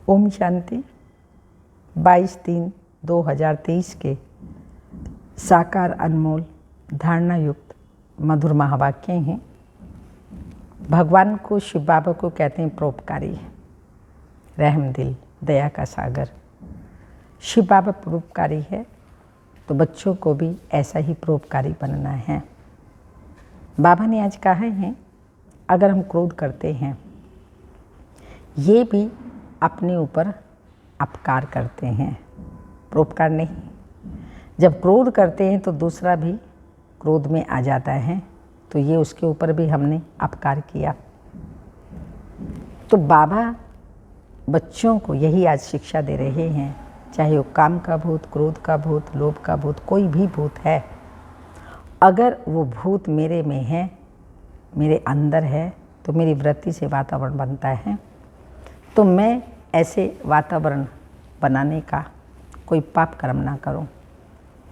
ओम शांति। 22/3/2023 के साकार अनमोल धारणा युक्त मधुर महावाक्य हैं। भगवान को, शिव बाबा को कहते हैं परोपकारी, रहम दिल, दया का सागर। शिव बाबा परोपकारी है तो बच्चों को भी ऐसा ही परोपकारी बनना है। बाबा ने आज कहा है, अगर हम क्रोध करते हैं ये भी अपने ऊपर अपकार करते हैं, परोपकार नहीं। जब क्रोध करते हैं तो दूसरा भी क्रोध में आ जाता है, तो ये उसके ऊपर भी हमने अपकार किया। तो बाबा बच्चों को यही आज शिक्षा दे रहे हैं, चाहे वो काम का भूत, क्रोध का भूत, लोभ का भूत, कोई भी भूत है, अगर वो भूत मेरे में है, मेरे अंदर है, तो मेरी वृत्ति से वातावरण बनता है। तो मैं ऐसे वातावरण बनाने का कोई पाप कर्म ना करूं,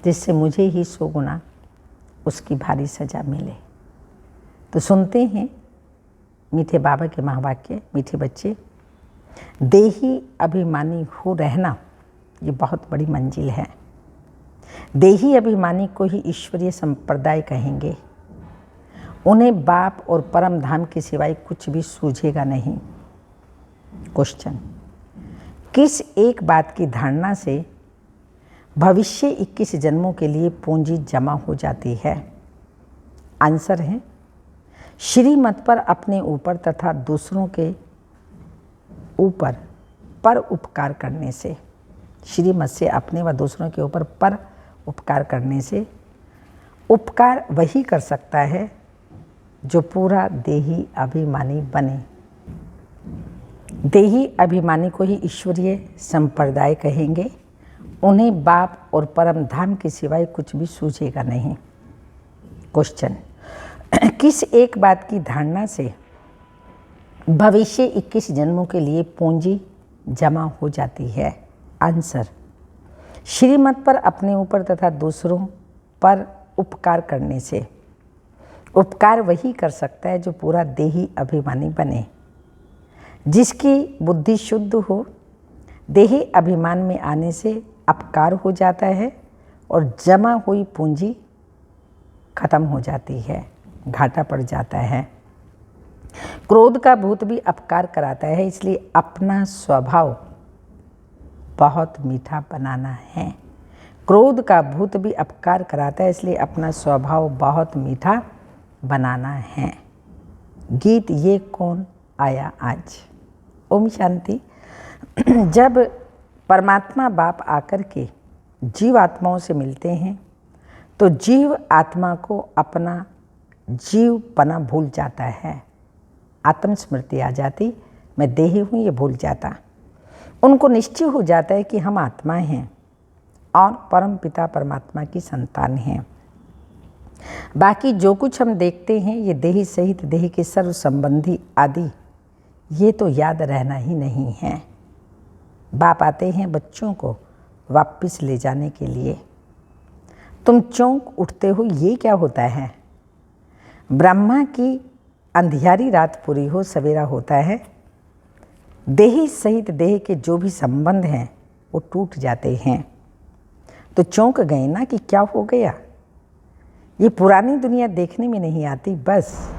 जिससे मुझे ही 100 गुना उसकी भारी सजा मिले। तो सुनते हैं मीठे बाबा के महावाक्य। मीठे बच्चे, देही अभिमानी हो रहना ये बहुत बड़ी मंजिल है। देही अभिमानी को ही ईश्वरीय संप्रदाय कहेंगे। उन्हें बाप और परम धाम के सिवाय कुछ भी सूझेगा नहीं। क्वेश्चन, किस एक बात की धारणा से भविष्य 21 जन्मों के लिए पूंजी जमा हो जाती है? आंसर है, श्रीमत पर अपने ऊपर तथा दूसरों के ऊपर पर उपकार करने से। श्रीमत से अपने व दूसरों के ऊपर पर उपकार करने से। उपकार वही कर सकता है जो पूरा देही अभिमानी बने। देही अभिमानी को ही ईश्वरीय संप्रदाय कहेंगे। उन्हें बाप और परम धाम के सिवाय कुछ भी सूझेगा नहीं। क्वेश्चन, किस एक बात की धारणा से भविष्य 21 जन्मों के लिए पूंजी जमा हो जाती है? आंसर, श्रीमत पर अपने ऊपर तथा दूसरों पर उपकार करने से। उपकार वही कर सकता है जो पूरा देही अभिमानी बने, जिसकी बुद्धि शुद्ध हो। देही अभिमान में आने से अपकार हो जाता है और जमा हुई पूंजी खत्म हो जाती है, घाटा पड़ जाता है। क्रोध का भूत भी अपकार कराता है, इसलिए अपना स्वभाव बहुत मीठा बनाना है। क्रोध का भूत भी अपकार कराता है, इसलिए अपना स्वभाव बहुत मीठा बनाना है। गीत ये कौन आया आज? ओम शांति। जब परमात्मा बाप आकर के जीव आत्माओं से मिलते हैं तो जीव आत्मा को अपना जीवपना भूल जाता है। आत्मस्मृति आ जाती, मैं देही हूँ, ये भूल जाता। उनको निश्चय हो जाता है कि हम आत्मा हैं और परम पिता परमात्मा की संतान हैं। बाकी जो कुछ हम देखते हैं ये देही सहित देही के सर्व संबंधी आदि, ये तो याद रहना ही नहीं है। बाप आते हैं बच्चों को वापस ले जाने के लिए। तुम चौंक उठते हो, ये क्या होता है? ब्रह्मा की अंधियारी रात पूरी हो, सवेरा होता है। देही सहित देह के जो भी संबंध हैं वो टूट जाते हैं। तो चौंक गए ना कि क्या हो गया। ये पुरानी दुनिया देखने में नहीं आती, बस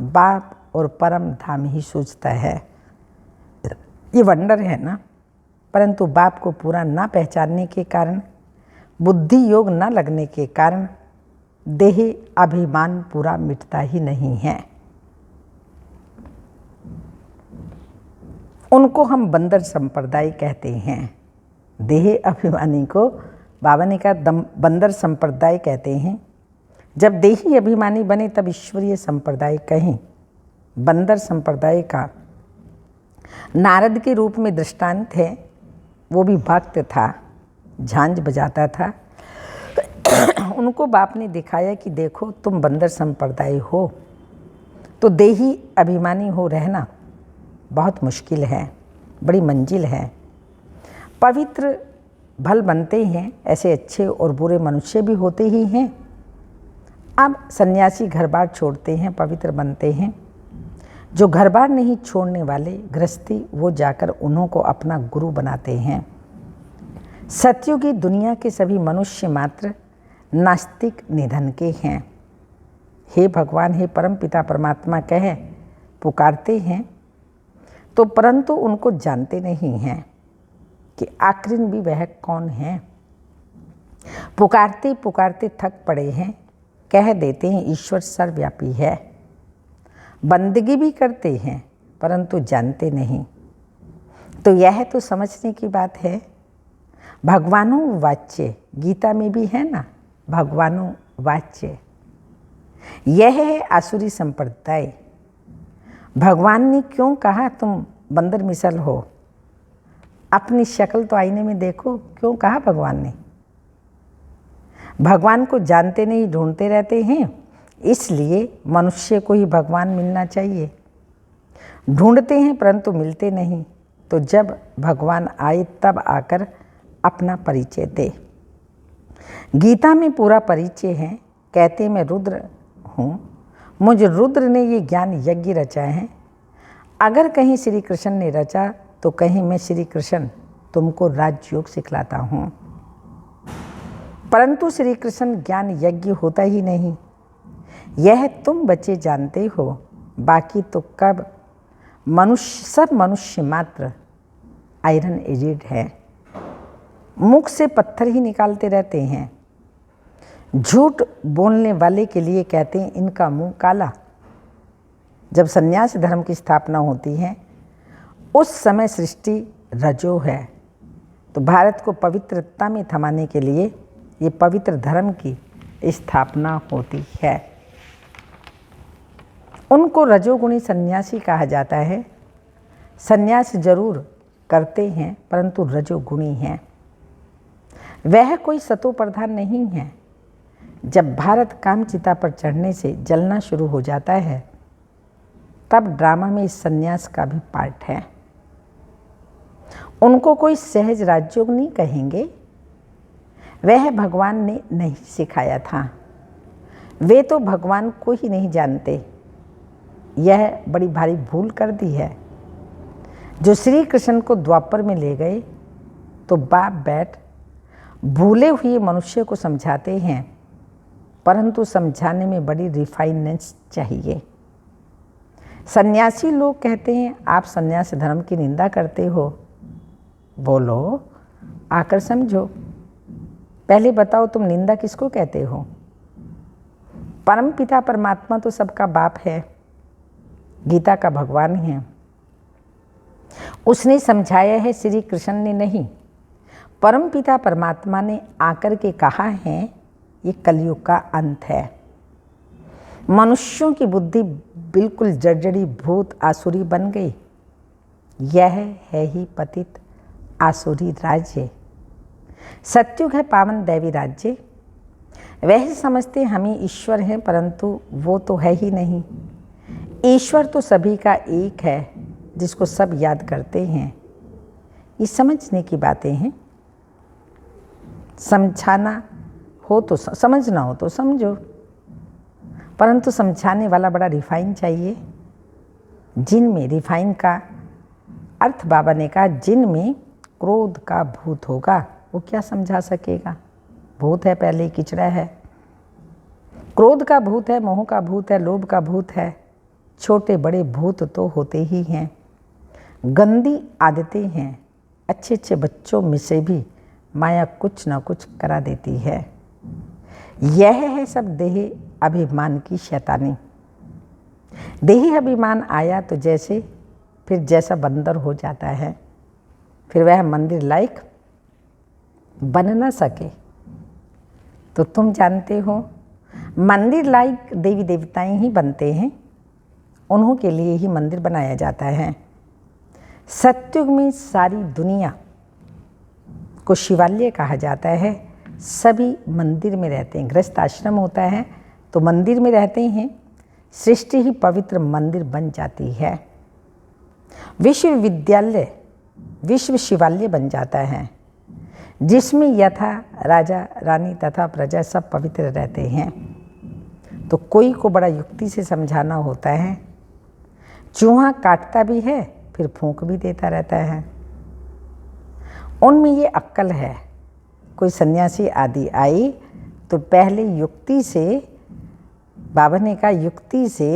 बाप और परम धाम ही सूझता है। ये वंडर है ना। परंतु बाप को पूरा ना पहचानने के कारण, बुद्धि योग न लगने के कारण देह अभिमान पूरा मिटता ही नहीं है। उनको हम बंदर संप्रदाय कहते हैं। देह अभिमानी को बाबा ने कहा बंदर संप्रदाय कहते हैं। जब देही अभिमानी बने तब ईश्वरीय संप्रदाय कहें। बंदर संप्रदाय का नारद के रूप में दृष्टांत है। वो भी भक्त था, झांझ बजाता था। उनको बाप ने दिखाया कि देखो तुम बंदर संप्रदाय हो तो देही अभिमानी हो रहना बहुत मुश्किल है, बड़ी मंजिल है। पवित्र भल बनते हैं, ऐसे अच्छे और बुरे मनुष्य भी होते ही हैं। अब सन्यासी घर बार छोड़ते हैं, पवित्र बनते हैं। जो घर बार नहीं छोड़ने वाले गृहस्थी, वो जाकर उन्हों को अपना गुरु बनाते हैं। सतयुगी दुनिया के सभी मनुष्य मात्र नास्तिक निधन के हैं। हे भगवान, हे परम पिता परमात्मा कह पुकारते हैं तो परंतु उनको जानते नहीं हैं कि आखिर भी वह कौन है। पुकारते पुकारते थक पड़े हैं, कह देते हैं ईश्वर सर्वव्यापी है। बंदगी भी करते हैं परंतु जानते नहीं। तो यह तो समझने की बात है। भगवानो वाच्य, गीता में भी है ना, भगवानो वाच्य। यह है आसुरी संप्रदाय। भगवान ने क्यों कहा तुम बंदर मिसल हो? अपनी शक्ल तो आईने में देखो, क्यों कहा भगवान ने? भगवान को जानते नहीं, ढूंढते रहते हैं, इसलिए मनुष्य को ही भगवान मिलना चाहिए। ढूंढते हैं परंतु मिलते नहीं, तो जब भगवान आए तब आकर अपना परिचय दे। गीता में पूरा परिचय है। कहते मैं रुद्र हूँ, मुझ रुद्र ने ये ज्ञान यज्ञ रचा है। अगर कहीं श्री कृष्ण ने रचा तो कहीं मैं श्री कृष्ण तुमको राजयोग सिखलाता हूँ। परंतु श्री कृष्ण ज्ञान यज्ञ होता ही नहीं, यह तुम बच्चे जानते हो। बाकी तो कब सब मनुष्य मात्र आयरन एजेड है, मुख से पत्थर ही निकालते रहते हैं। झूठ बोलने वाले के लिए कहते हैं इनका मुंह काला। जब सन्यास धर्म की स्थापना होती है उस समय सृष्टि रजो है, तो भारत को पवित्रता में थमाने के लिए ये पवित्र धर्म की स्थापना होती है। उनको रजोगुणी सन्यासी कहा जाता है। सन्यास जरूर करते हैं परंतु रजोगुणी हैं। वह कोई सतो प्रधान नहीं है। जब भारत कामचिता पर चढ़ने से जलना शुरू हो जाता है तब ड्रामा में इस सन्यास का भी पार्ट है। उनको कोई सहज राजयोग नहीं कहेंगे, वह भगवान ने नहीं सिखाया था। वे तो भगवान को ही नहीं जानते। यह बड़ी भारी भूल कर दी है। जो श्री कृष्ण को द्वापर में ले गए तो बाप बैठ भूले हुए मनुष्य को समझाते हैं, परंतु समझाने में बड़ी रिफाइननेस चाहिए। सन्यासी लोग कहते हैं आप सन्यास धर्म की निंदा करते हो। बोलो, आकर समझो। पहले बताओ तुम निंदा किसको कहते हो? परम पिता परमात्मा तो सबका बाप है, गीता का भगवान है। उसने समझाया है, श्री कृष्ण ने नहीं। परम पिता परमात्मा ने आकर के कहा है ये कलयुग का अंत है। मनुष्यों की बुद्धि बिल्कुल जर्जरी भूत आसुरी बन गई। यह है ही पतित आसुरी राज्य। सत्युग है पावन दैवी राज्य। वह समझते हम ही ईश्वर हैं, परंतु वो तो है ही नहीं। ईश्वर तो सभी का एक है, जिसको सब याद करते हैं। ये समझने की बातें हैं। समझाना हो तो समझना हो तो समझो, परंतु समझाने वाला बड़ा रिफाइन चाहिए। जिनमें रिफाइन का अर्थ बाबा ने कहा, जिनमें क्रोध का भूत होगा वो क्या समझा सकेगा? भूत है, पहले ही किचड़ा है। क्रोध का भूत है, मोह का भूत है, लोभ का भूत है। छोटे बड़े भूत तो होते ही हैं। गंदी आदतें हैं। अच्छे अच्छे बच्चों में से भी माया कुछ ना कुछ करा देती है। यह है सब देह अभिमान की शैतानी। देही अभिमान आया तो जैसा बंदर हो जाता है, फिर वह मंदिर लायक बन ना सके। तो तुम जानते हो, मंदिर लायक देवी देवताएं ही बनते हैं, उन्हों के लिए ही मंदिर बनाया जाता है। सत्युग में सारी दुनिया को शिवालय कहा जाता है। सभी मंदिर में रहते हैं। गृहस्थ आश्रम होता है तो मंदिर में रहते हैं। सृष्टि ही पवित्र मंदिर बन जाती है। विश्वविद्यालय विश्व शिवालय बन जाता है, जिसमें यथा राजा रानी तथा प्रजा सब पवित्र रहते हैं। तो कोई को बड़ा युक्ति से समझाना होता है, चूहा काटता भी है फिर फूंक भी देता रहता है। उनमें ये अक्ल है। कोई सन्यासी आदि आई तो पहले युक्ति से, बाबा ने कहा युक्ति से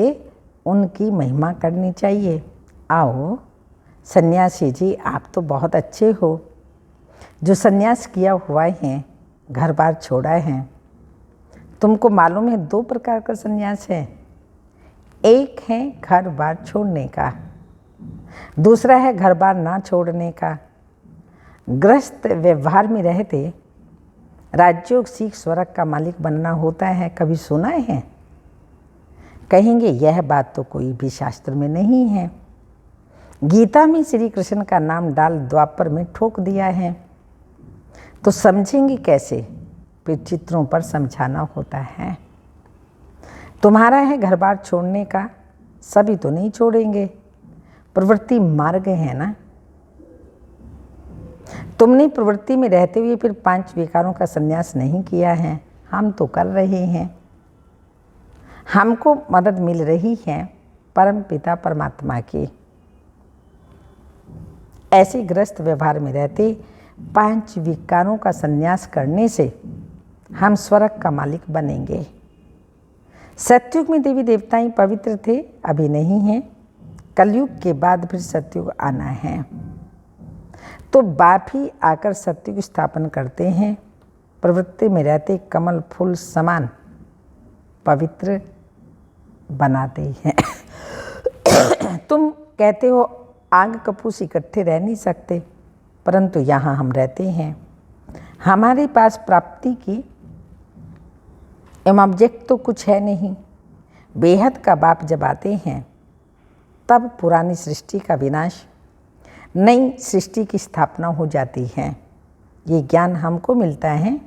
उनकी महिमा करनी चाहिए। आओ सन्यासी जी, आप तो बहुत अच्छे हो, जो सन्यास किया हुआ है, घर बार छोड़ा है। तुमको मालूम है 2 प्रकार का सन्यास है। एक है घर बार छोड़ने का, दूसरा है घर बार ना छोड़ने का। गृहस्थ व्यवहार में रहते राजयोग सीख स्वर्ग का मालिक बनना होता है, कभी सुना है? कहेंगे यह बात तो कोई भी शास्त्र में नहीं है। गीता में श्री कृष्ण का नाम डाल द्वापर में ठोक दिया है, तो समझेंगे कैसे? फिर चित्रों पर समझाना होता है। तुम्हारा है घर बार छोड़ने का, सभी तो नहीं छोड़ेंगे, प्रवृत्ति मार्ग है ना। तुमने प्रवृत्ति में रहते हुए फिर 5 विकारों का संन्यास नहीं किया है, हम तो कर रहे हैं। हमको मदद मिल रही है परम पिता परमात्मा की। ऐसे ग्रस्त व्यवहार में रहते 5 विकारों का संन्यास करने से हम स्वर्ग का मालिक बनेंगे। सतयुग में देवी देवताएं पवित्र थे, अभी नहीं हैं। कलयुग के बाद फिर सतयुग आना है, तो बाप ही आकर सतयुग स्थापन करते हैं। प्रवृत्ति में रहते कमल फूल समान पवित्र बनाते हैं। तुम कहते हो आग कपूस इकट्ठे रह नहीं सकते, परंतु यहाँ हम रहते हैं। हमारे पास प्राप्ति की ऑब्जेक्ट तो कुछ है नहीं। बेहद का बाप जब आते हैं तब पुरानी सृष्टि का विनाश, नई सृष्टि की स्थापना हो जाती है। ये ज्ञान हमको मिलता है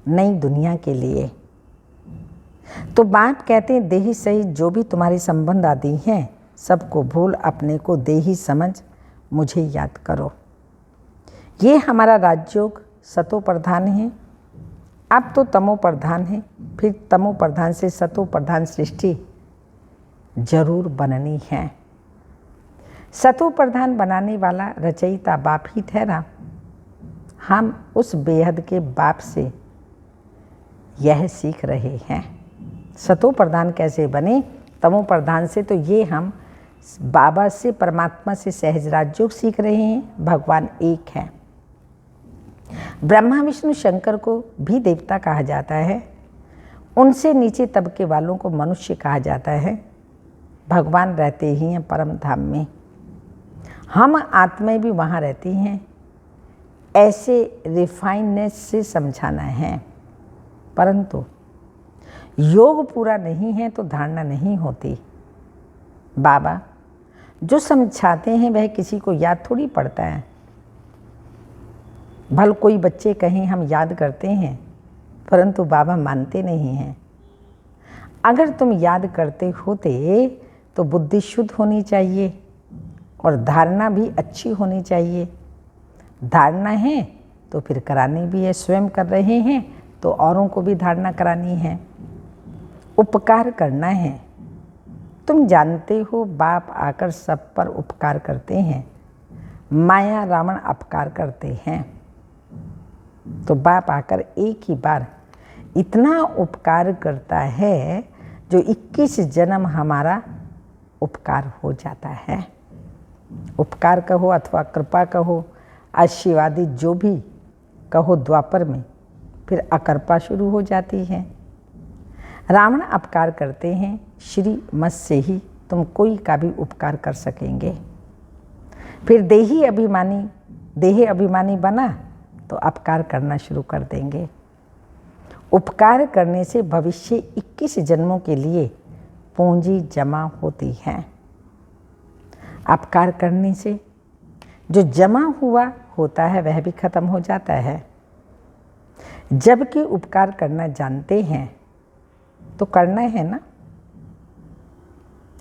नई दुनिया के लिए। तो बाप कहते हैं देही सहित जो भी तुम्हारे संबंध आदि हैं, सबको भूल अपने को देही समझ मुझे याद करो। ये हमारा राजयोग सतो प्रधान है, अब तो तमो प्रधान है, फिर तमो प्रधान से सतो प्रधान सृष्टि जरूर बननी है। सतो प्रधान बनाने वाला रचयिता बाप ही ठहरा। हम उस बेहद के बाप से यह सीख रहे हैं। सतो प्रधान कैसे बने, तमो प्रधान से, तो ये हम बाबा से, परमात्मा से सहज राजयोग सीख रहे हैं। भगवान एक है। ब्रह्मा विष्णु शंकर को भी देवता कहा जाता है, उनसे नीचे तबके वालों को मनुष्य कहा जाता है। भगवान रहते ही हैं परम धाम में, हम आत्माएं भी वहाँ रहती हैं। ऐसे रिफाइननेस से समझाना है, परंतु योग पूरा नहीं है तो धारणा नहीं होती। बाबा जो समझाते हैं वह किसी को याद थोड़ी पड़ता है। भल कोई बच्चे कहें हम याद करते हैं, परंतु बाबा मानते नहीं हैं। अगर तुम याद करते होते तो बुद्धि शुद्ध होनी चाहिए और धारणा भी अच्छी होनी चाहिए। धारणा है तो फिर करानी भी है, स्वयं कर रहे हैं तो औरों को भी धारणा करानी है। उपकार करना है। तुम जानते हो बाप आकर सब पर उपकार करते हैं, माया रावण अपकार करते हैं। तो बाप आकर एक ही बार इतना उपकार करता है जो 21 जन्म हमारा उपकार हो जाता है। उपकार कहो अथवा कृपा कहो, आशीर्वादी जो भी कहो, द्वापर में फिर अकृपा शुरू हो जाती है। रावण अपकार करते हैं, श्री मत से ही तुम कोई का भी उपकार कर सकेंगे। फिर देही अभिमानी बना तो अपकार करना शुरू कर देंगे। उपकार करने से भविष्य 21 जन्मों के लिए पूंजी जमा होती है। अपकार करने से जो जमा हुआ होता है वह भी खत्म हो जाता है। जबकि उपकार करना जानते हैं तो करना है ना।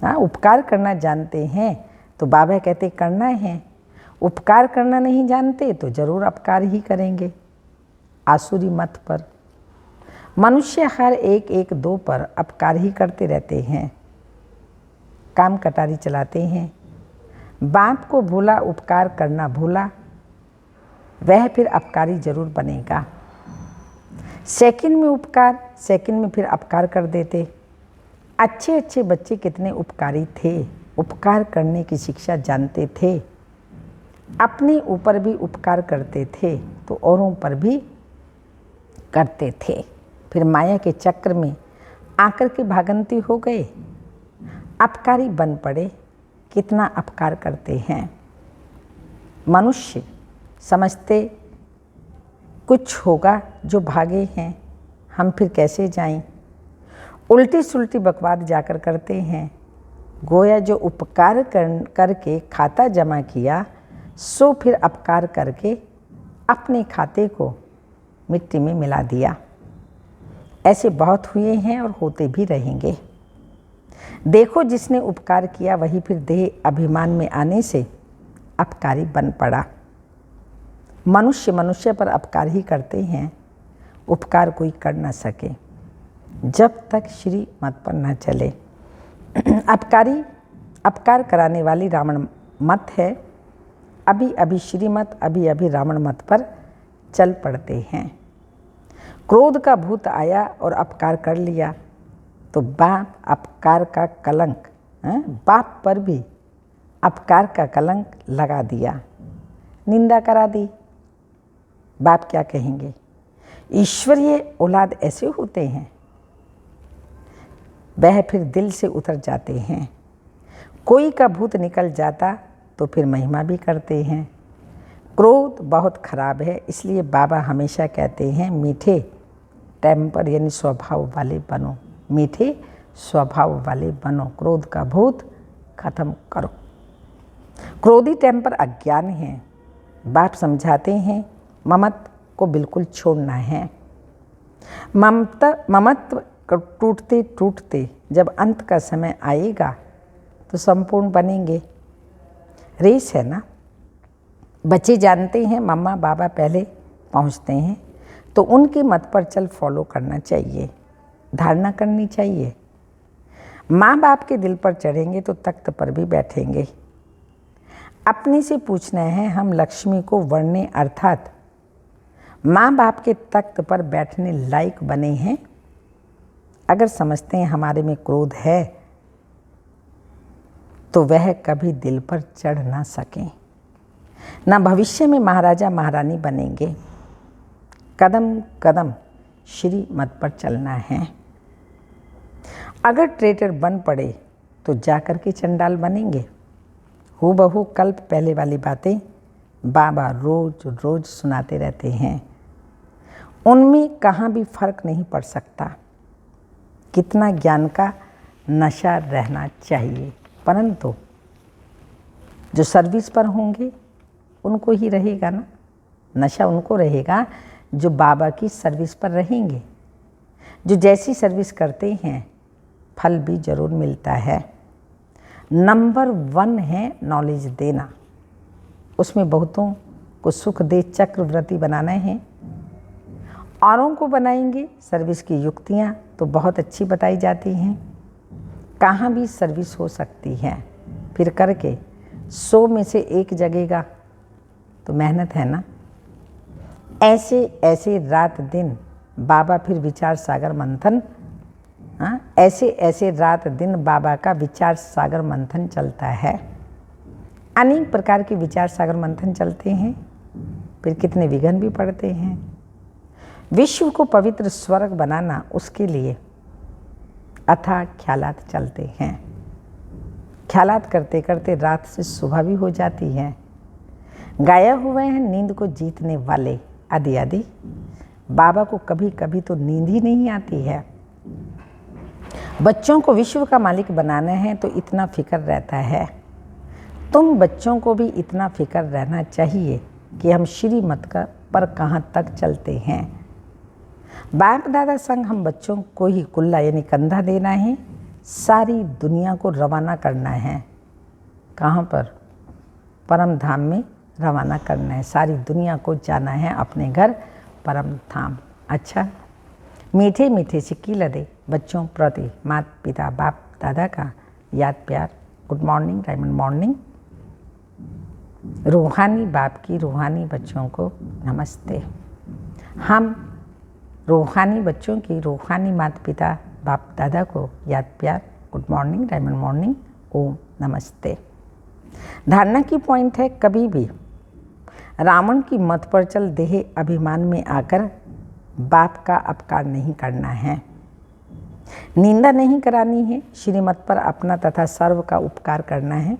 हाँ, उपकार करना जानते हैं तो बाबा कहते करना है। उपकार करना नहीं जानते तो जरूर अपकार ही करेंगे। आसुरी मत पर मनुष्य हर 1-1-2 पर अपकार ही करते रहते हैं। काम कटारी चलाते हैं। बाप को भूला, उपकार करना भूला, वह फिर अपकारी जरूर बनेगा। सेकंड में उपकार, सेकंड में फिर अपकार कर देते। अच्छे अच्छे बच्चे कितने उपकारी थे, उपकार करने की शिक्षा जानते थे, अपने ऊपर भी उपकार करते थे तो औरों पर भी करते थे। फिर माया के चक्र में आकर के भागंती हो गए, अपकारी बन पड़े। कितना अपकार करते हैं। मनुष्य समझते कुछ होगा जो भागे हैं, हम फिर कैसे जाएं। उल्टी सुल्टी बकवाद जाकर करते हैं। गोया जो उपकार करके खाता जमा किया, सो फिर अपकार करके अपने खाते को मिट्टी में मिला दिया। ऐसे बहुत हुए हैं और होते भी रहेंगे। देखो, जिसने उपकार किया वही फिर देह अभिमान में आने से अपकारी बन पड़ा। मनुष्य मनुष्य पर अपकार ही करते हैं, उपकार कोई कर न सके जब तक श्री मत पर न चले। अपकार कराने वाली रावण मत है। अभी अभी श्रीमत, अभी अभी रावण मत पर चल पड़ते हैं। क्रोध का भूत आया और अपकार कर लिया तो बाप अपकार का कलंक, बाप पर भी अपकार का कलंक लगा दिया, निंदा करा दी। बाप क्या कहेंगे। ईश्वरीय औलाद ऐसे होते हैं, वह फिर दिल से उतर जाते हैं। कोई का भूत निकल जाता तो फिर महिमा भी करते हैं। क्रोध बहुत खराब है, इसलिए बाबा हमेशा कहते हैं मीठे टेम्पर यानी स्वभाव वाले बनो, मीठे स्वभाव वाले बनो, क्रोध का भूत खत्म करो। क्रोधी टेम्पर अज्ञान है। बाप समझाते हैं ममत्व को बिल्कुल छोड़ना है। ममत्व टूटते टूटते जब अंत का समय आएगा तो संपूर्ण बनेंगे। रेस है ना। बच्चे जानते हैं मम्मा बाबा पहले पहुंचते हैं तो उनके मत पर चल फॉलो करना चाहिए, धारणा करनी चाहिए। माँ बाप के दिल पर चढ़ेंगे तो तख्त पर भी बैठेंगे। अपने से पूछना है हम लक्ष्मी को वरने अर्थात माँ बाप के तख्त पर बैठने लायक बने हैं। अगर समझते हैं हमारे में क्रोध है तो वह कभी दिल पर चढ़ ना सकें, ना भविष्य में महाराजा महारानी बनेंगे। कदम कदम श्री मत पर चलना है। अगर ट्रेटर बन पड़े तो जाकर के चंडाल बनेंगे। हूबहू कल्प पहले वाली बातें बाबा रोज रोज सुनाते रहते हैं, उनमें कहाँ भी फर्क नहीं पड़ सकता। कितना ज्ञान का नशा रहना चाहिए, परंतु जो सर्विस पर होंगे उनको ही रहेगा ना नशा, उनको रहेगा जो बाबा की सर्विस पर रहेंगे। जो जैसी सर्विस करते हैं फल भी जरूर मिलता है। नंबर 1 है नॉलेज देना, उसमें बहुतों को सुख दे चक्रवर्ती बनाना है। औरों को बनाएंगे सर्विस की युक्तियाँ तो बहुत अच्छी बताई जाती हैं। कहाँ भी सर्विस हो सकती है, फिर करके 100 में से 1 जगेगा तो मेहनत है ना। ऐसे ऐसे रात दिन बाबा फिर विचार सागर मंथन, ऐसे ऐसे रात दिन बाबा का विचार सागर मंथन चलता है। अनेक प्रकार के विचार सागर मंथन चलते हैं, फिर कितने विघ्न भी पड़ते हैं। विश्व को पवित्र स्वर्ग बनाना, उसके लिए अथाह ख्यालात चलते हैं। ख्यालात करते करते रात से सुबह भी हो जाती है। गाया हुए हैं नींद को जीतने वाले आदि आदि। बाबा को कभी कभी तो नींद ही नहीं आती है। बच्चों को विश्व का मालिक बनाना है तो इतना फिक्र रहता है। तुम बच्चों को भी इतना फिक्र रहना चाहिए कि हम श्रीमत का पर कहाँ तक चलते हैं। बाप दादा संग हम बच्चों को ही कुल्ला यानी कंधा देना है, सारी दुनिया को रवाना करना है। कहाँ पर? परम धाम में रवाना करना है। सारी दुनिया को जाना है अपने घर परम धाम। अच्छा, मीठे मीठे सिक्की लदे बच्चों प्रति माता पिता बाप दादा का याद प्यार गुड मॉर्निंग, डायमंड मॉर्निंग। रूहानी बाप की रूहानी बच्चों को नमस्ते। हम रूहानी बच्चों की रूहानी माता पिता बाप दादा को याद प्यार, गुड मॉर्निंग, डायमंड मॉर्निंग, ओम नमस्ते। धारणा की पॉइंट है, कभी भी रावण की मत पर चल देह अभिमान में आकर बाप का अपकार नहीं करना है, निंदा नहीं करानी है, श्रीमत पर अपना तथा सर्व का उपकार करना है।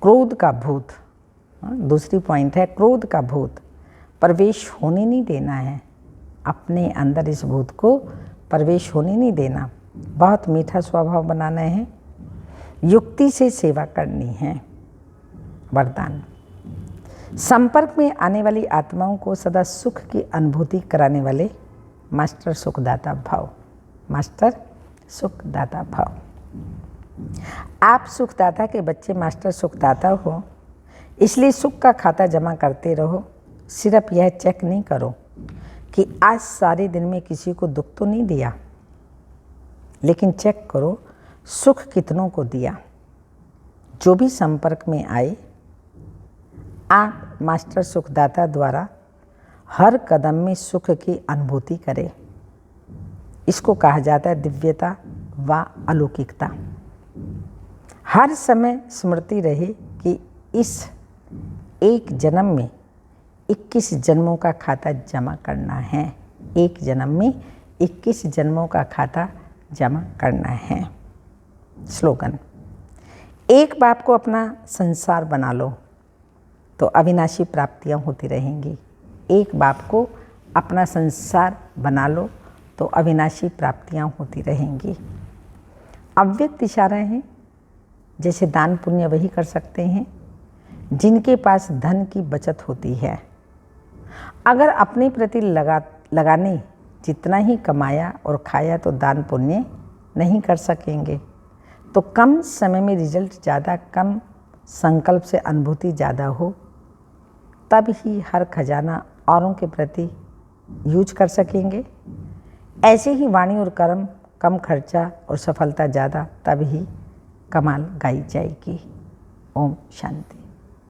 क्रोध का भूत, दूसरी पॉइंट है, क्रोध का भूत प्रवेश होने नहीं देना है, अपने अंदर इस भूत को प्रवेश होने नहीं देना। बहुत मीठा स्वभाव बनाना है, युक्ति से सेवा करनी है। वरदान, संपर्क में आने वाली आत्माओं को सदा सुख की अनुभूति कराने वाले मास्टर सुखदाता भाव, मास्टर सुखदाता भाव। आप सुखदाता के बच्चे मास्टर सुखदाता हो, इसलिए सुख का खाता जमा करते रहो। सिर्फ यह चेक नहीं करो कि आज सारे दिन में किसी को दुख तो नहीं दिया, लेकिन चेक करो सुख कितनों को दिया। जो भी संपर्क में आए, आप मास्टर सुखदाता द्वारा हर कदम में सुख की अनुभूति करें। इसको कहा जाता है दिव्यता व अलौकिकता। हर समय स्मृति रहे कि इस एक जन्म में 21 जन्मों का खाता जमा करना है। एक जन्म में 21 जन्मों का खाता जमा करना है। स्लोगन, एक बाप को अपना संसार बना लो तो अविनाशी प्राप्तियां होती रहेंगी। एक बाप को अपना संसार बना लो तो अविनाशी प्राप्तियां होती रहेंगी। अव्यक्त इशारा है, जैसे दान पुण्य वही कर सकते हैं जिनके पास धन की बचत होती है। अगर अपने प्रति लगाने जितना ही कमाया और खाया तो दान पुण्य नहीं कर सकेंगे, तो कम समय में रिजल्ट ज़्यादा, कम संकल्प से अनुभूति ज़्यादा हो, तब ही हर खजाना औरों के प्रति यूज कर सकेंगे। ऐसे ही वाणी और कर्म, कम खर्चा और सफलता ज़्यादा, तब ही कमाल गाई जाएगी। ओम शांति।